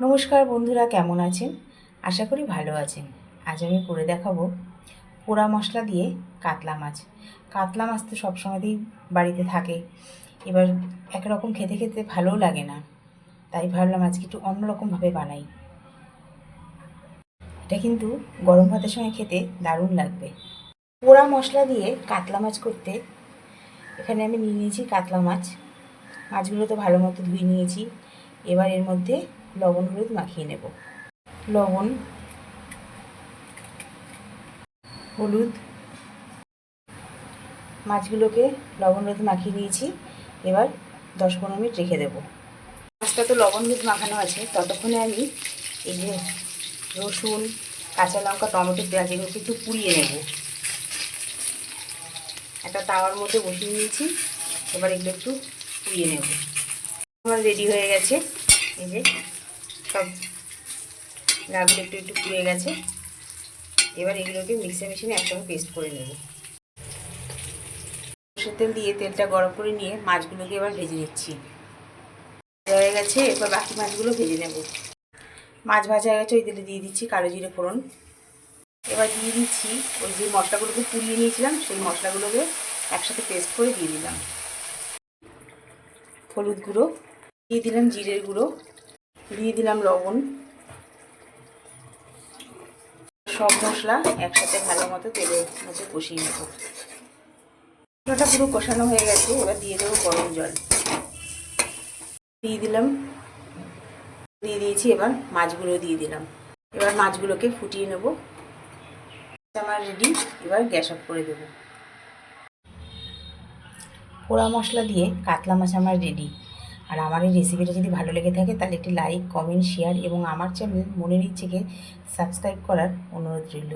নমস্কার বন্ধুরা, কেমন আছেন? আশা করি ভালো আছেন। আজ আমি করে দেখাবো পোড়া মশলা দিয়ে কাতলা মাছ। কাতলা মাছ তো সবসময়তেই বাড়িতে থাকে, এবার একরকম খেতে খেতে ভালোও লাগে না, তাই ভাবলাম আজকে একটু অন্যরকমভাবে বানাই। এটা কিন্তু গরম ভাতের সঙ্গে খেতে দারুণ লাগবে। পোড়া মশলা দিয়ে কাতলা মাছ করতে এখানে আমি নিয়ে নিয়েছি কাতলা মাছ। মাছগুলো তো ভালো মতো ধুয়ে নিয়েছি। এবার এর মধ্যে লবণ হলুদ মাখিয়ে নেব। লবণ, হলুদ, মাছগুলোকে লবণ হলুদ মাখিয়ে নিয়েছি। এবার 10-15 মিনিট রেখে দেবো। মাছটা তো লবণ হলুদ মাখানো আছে, ততক্ষণে আমি এই যে রসুন, কাঁচা লঙ্কা, টমেটো, পেঁয়াজ এগুলোকে একটু পুড়িয়ে নেব। একটা তাওয়ার মধ্যে বসিয়ে নিয়েছি, এবার এগুলো একটু পুড়িয়ে নেব। আমার রেডি হয়ে গেছে। এই যে সব গাগুলো একটু একটু পুড়ে গেছে। এবার এগুলোকে মিক্সার মেশিনে একসঙ্গে পেস্ট করে নেব। সরষের তেল দিয়ে তেলটা গরম করে নিয়ে মাছগুলোকে এবার ভেজে নিচ্ছি। হয়ে গেছে, এরপর বাকি মাছগুলো ভেজে নেব। মাছ ভাজা হয়ে গেছে, ওই তেলে দিয়ে দিচ্ছি কালো জিরে ফোড়ন। এবার দিয়ে দিচ্ছি ওই যে মশলাগুলোকে পুড়িয়ে নিয়েছিলাম, সেই মশলাগুলোকে একসাথে পেস্ট করে দিয়ে দিলাম। হলুদ গুঁড়ো দিয়ে দিলাম, জিরের গুঁড়ো দিয়ে দিলাম, লবণ। সব মশলা একসাথে ভালো মতো তেলের মধ্যে কষিয়ে নেব। মশলাটা পুরো কষানো হয়ে গেছে, এবার দিয়ে দেবো গরম জল। দিয়ে দিয়েছি। এবার মাছগুলো দিয়ে দিলাম। এবার মাছগুলোকে ফুটিয়ে নেব। আমার রেডি। এবার গ্যাস অফ করে দেবো। পোড়া মশলা দিয়ে কাতলা মাছ আমার রেডি। আর আমার এই রেসিপিটা যদি ভালো লেগে থাকে তাহলে একটি লাইক, কমেন্ট, শেয়ার এবং আমার চ্যানেল মনের ইচ্ছেকে সাবস্ক্রাইব করার অনুরোধ রইল।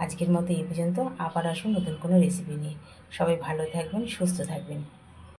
আজকের মতো এই পর্যন্ত। আবার আসুন নতুন কোনো রেসিপি নিয়ে। সবাই ভালো থাকবেন, সুস্থ থাকবেন।